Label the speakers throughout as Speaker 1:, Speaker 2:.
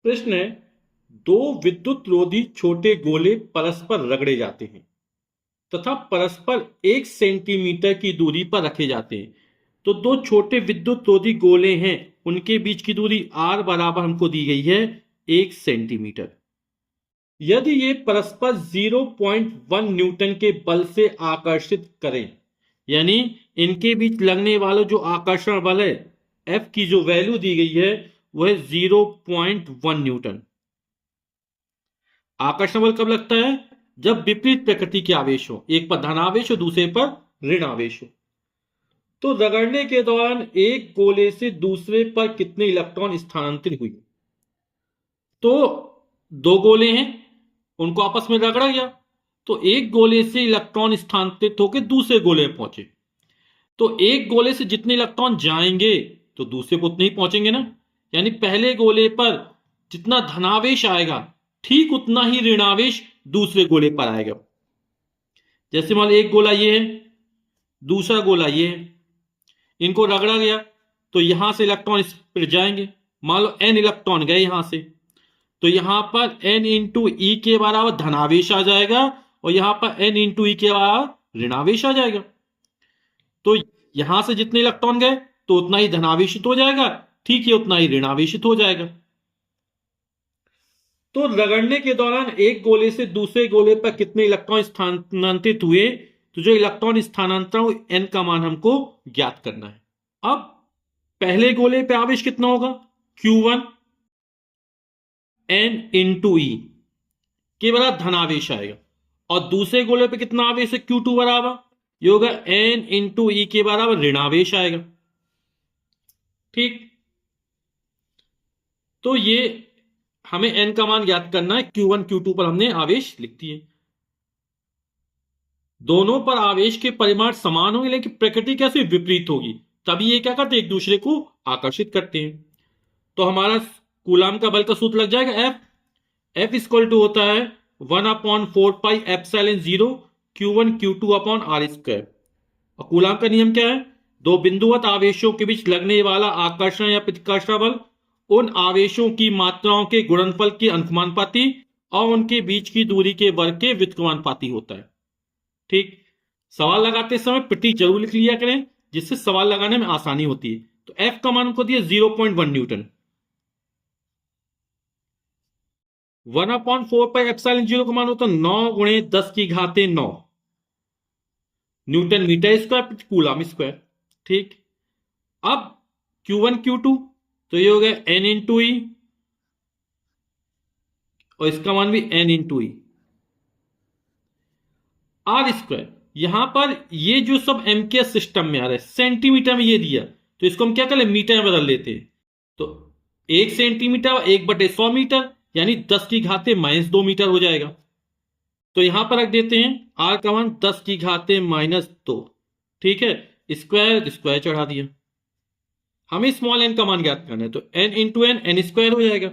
Speaker 1: प्रश्न है, दो विद्युत रोधी छोटे गोले परस्पर रगड़े जाते हैं तथा परस्पर 1 सेंटीमीटर की दूरी पर रखे जाते हैं। तो दो छोटे विद्युत रोधी गोले हैं, उनके बीच की दूरी r बराबर हमको दी गई है 1 सेंटीमीटर। यदि ये परस्पर 0.1 न्यूटन के बल से आकर्षित करें, यानी इनके बीच लगने वाला जो आकर्षण बल है F की जो वैल्यू दी गई है वो है 0.1 न्यूटन। आकर्षण बल कब लगता है? जब विपरीत प्रकृति के आवेश हो, एक पर धनावेश हो दूसरे पर ऋण आवेश हो। तो रगड़ने के दौरान एक गोले से दूसरे पर कितने इलेक्ट्रॉन स्थानांतरित हुए? तो दो गोले हैं, उनको आपस में रगड़ा गया, तो एक गोले से इलेक्ट्रॉन स्थानांतरित होकर दूसरे गोले में पहुंचे। तो एक गोले से जितने इलेक्ट्रॉन जाएंगे तो दूसरे को उतने ही पहुंचेंगे ना। यानी पहले गोले पर जितना धनावेश आएगा ठीक उतना ही ऋणावेश दूसरे गोले पर आएगा। जैसे मान लो एक गोला ये है, दूसरा गोला ये है, इनको रगड़ा गया तो यहां से इलेक्ट्रॉन इस पर जाएंगे। मान लो n इलेक्ट्रॉन गए यहां से, तो यहां पर n इंटू ई के बराबर धनावेश आ जाएगा और यहां पर n इंटू ई के बराबर ऋणावेश आ जाएगा। तो यहां से जितने इलेक्ट्रॉन गए तो उतना ही धनावेशित हो जाएगा, ठीक है, उतना ही ऋणावेशित हो जाएगा। तो रगड़ने के दौरान एक गोले से दूसरे गोले पर कितने इलेक्ट्रॉन स्थानांतरित हुए? तो जो इलेक्ट्रॉन स्थानांतरण n का मान हमको ज्ञात करना है। अब पहले गोले पे आवेश कितना होगा? Q1 n इंटू ई के बराबर धनावेश आएगा, और दूसरे गोले पे कितना आवेश है? Q2 बराबर, ये होगा n इंटू ई के बराबर ऋणावेश आएगा। ठीक, तो ये हमें n का मान ज्ञात करना है। Q1 Q2 पर हमने आवेश लिख दिए। दोनों पर आवेश के परिमाण समान होंगे लेकिन प्रकृति कैसे विपरीत होगी, तभी ये क्या करते हैं, एक दूसरे को आकर्षित करते हैं। तो हमारा कूलाम का बल का सूत्र लग जाएगा F इक्वल टू होता है 1/4πε0 Q1 Q2 upon R square. और कूलाम का नियम क्या है? दो बिंदुवत आवेशों के बीच लगने वाला आकर्षण या प्रतिकर्षण बल उन आवेशों की मात्राओं के गुणनफल के अनुपाती और उनके बीच की दूरी के वर्ग के व्युत्क्रमानुपाती होता है। ठीक, सवाल लगाते समय प्रतीक जरूर लिख लिया करें, जिससे सवाल लगाने में आसानी होती है। तो F का मान को दिया 0.1 न्यूटन। 1/4πε0 का मान होता है 9 गुणे 10 की घाते 9 newton metre square coulomb square. ठीक, अब Q1 Q2 तो ये हो गया n इंटू ई, और इसका मान भी n into E R square. यहां पर ये जो सब एम के सिस्टम में आ रहा है, सेंटीमीटर में ये दिया, तो इसको हम क्या कर ले, मीटर में बदल लेते हैं। तो 1 सेंटीमीटर 1/100 मीटर, यानी 10 की घाते -2 मीटर हो जाएगा। तो यहां पर रख देते हैं आर का मान 10 की घाते -2। ठीक है, स्क्वायर स्क्वायर चढ़ा दिया। हमें स्मॉल एन का मान ज्ञात करना है, तो N into N N square हो जाएगा।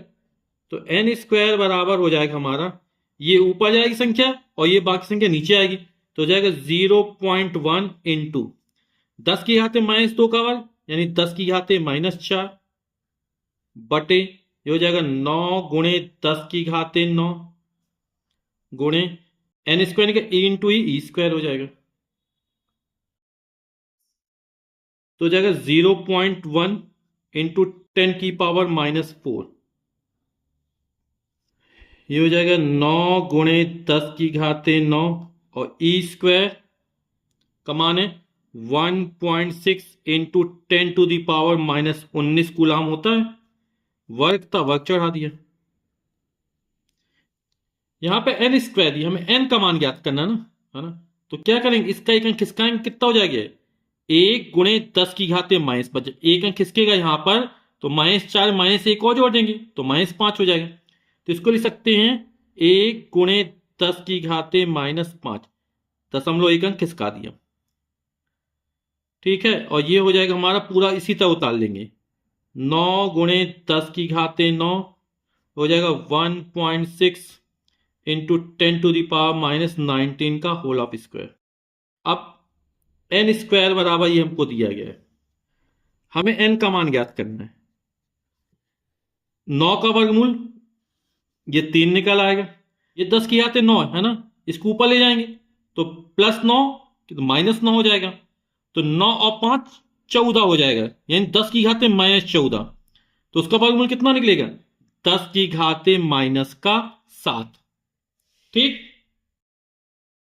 Speaker 1: तो एन स्क्वायर बराबर हो जाएगा हमारा, ये ऊपर जाएगी संख्या और ये बाकी संख्या नीचे आएगी, तो हो जाएगा 0.1 इंटू 10 की घाते -2 का वर्ग, यानी 10 की घाते -4 बटे, ये हो जाएगा 9 गुणे 10 की घाते 9 गुणे एन स्क्वायर का ई इंटू ई स्क्वायर हो जाएगा। तो हो जाएगा 0.1 इंटू 10⁻⁻4, ये हो जाएगा 9 गुणे 10 की घाते 9, और ई स्क्वायर का मान है 1.6 इंटू 10⁻⁻19 कूलाम होता है। वर्ग था, वर्ग चढ़ा दिया। यहां पे एन स्क्वायर दिया, हमें एन का मान ज्ञात करना है ना। तो क्या करेंगे, इसका एक अंक किसका अंक कितना हो जाएगा, 1 गुणे 10 की घाते माइनस, बचे एक अंक खिसकेगा यहां पर, तो -4 -1 और जोड़ देंगे तो -5 हो जाएगा। तो इसको लिख सकते हैं 1 गुणे 10 की घाते -5, 1 अंक खिसका दिया। ठीक है, और ये हो जाएगा हमारा पूरा, इसी तरह उतार लेंगे। 9 गुणे 10 की घाते 9 हो जाएगा 1.6 इंटू 10⁻⁻19 का होल ऑफ स्क्वायर। अब एन स्क्वायर बराबर ये हमको दिया गया है, हमें एन का मान ज्ञात करना है। 9 का वर्गमूल ये 3 निकल आएगा, ये 10 की घात 9 है ना, इसको ऊपर ले जाएंगे तो +9 तो -9 हो जाएगा, तो 9 और 5 14 हो जाएगा, यानी 10 की घात -14, तो उसका वर्गमूल कितना निकलेगा 10 की घात -7। ठीक,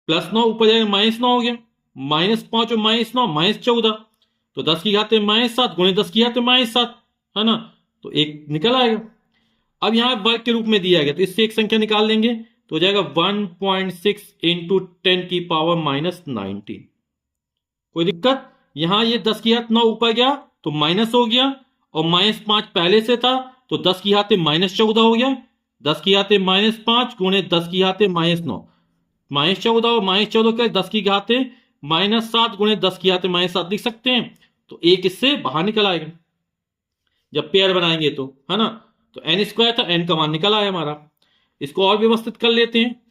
Speaker 1: +9 ऊपर जाएगा -9 हो गया, -5 और -9 -14, तो 10 की घात -7 गुणे 10 की घात -7 है ना, तो एक निकल आएगा। अब यहां वर्ग के रूप में दिया गया तो इससे एक संख्या निकाल लेंगे तो हो जाएगा 1.6 इंटू 10 की पावर -19। कोई दिक्कत? यहां ये 10 की घात 9 ऊपर गया तो माइनस हो गया, और -5 पहले से था तो 10 की घात -14 हो गया, 10 की घात -5 गुणे 10 की घात -9, -14 और -14 का 10 की घात -7 गुणे 10 की घात -7 लिख सकते हैं, तो एक इससे बाहर निकल आएगा जब पेयर बनाएंगे तो, है ना। तो n² था, n का मान निकल आया हमारा। इसको और व्यवस्थित कर लेते हैं,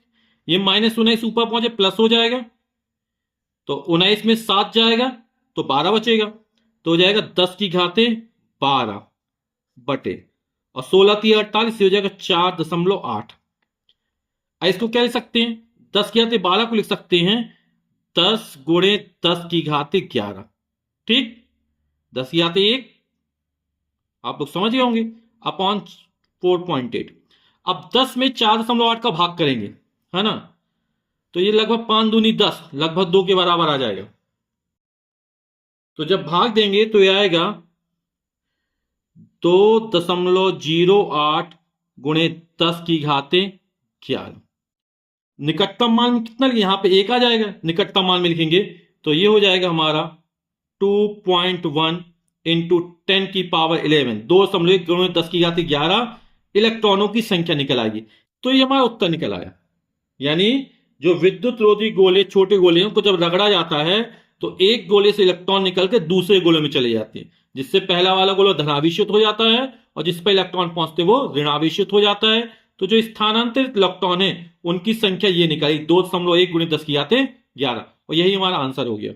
Speaker 1: ये -19 ऊपर पहुंचे प्लस हो जाएगा, तो 19 में 7 जाएगा तो 12 बचेगा, तो हो जाएगा 10 की घाते 12 बटे, और 16 × 48 हो जाएगा 4.8। इसको क्या लिख सकते हैं, 10 की घाते 12 को लिख सकते हैं 10 गुणे 10 की घाते 11। ठीक, 10 की घाते 1 आप लोग समझ गए होंगे अपॉन 4.8। अब 10 में 4.8 का भाग करेंगे, है ना, तो ये लगभग 5 दूनी 10, लगभग 2 के बराबर आ जाएगा। तो जब भाग देंगे तो ये आएगा 2.08 गुणे 10 की घाते 11। निकटतम मान में कितना लिखेंगे, यहां पे 1 आ जाएगा, निकटतम मान में लिखेंगे तो ये हो जाएगा हमारा 2.1 इंटू 10 की पावर 11, 2.1 गुणे 10 की घाते 11 इलेक्ट्रॉनों की संख्या निकल आएगी। तो ये हमारा उत्तर निकल आया। यानी जो विद्युत रोधी गोले, छोटे गोले को जब रगड़ा जाता है तो एक गोले से इलेक्ट्रॉन निकल के दूसरे गोले में चले जाते हैं, जिससे पहला वाला गोला धनावेशित हो जाता है और जिस पर इलेक्ट्रॉन पहुंचते वो ऋणावेशित हो जाता है। तो जो स्थानांतरित इलेक्ट्रॉन है उनकी संख्या ये निकाली 2.1 गुणे 10 की घाते 11, और यही हमारा आंसर हो गया।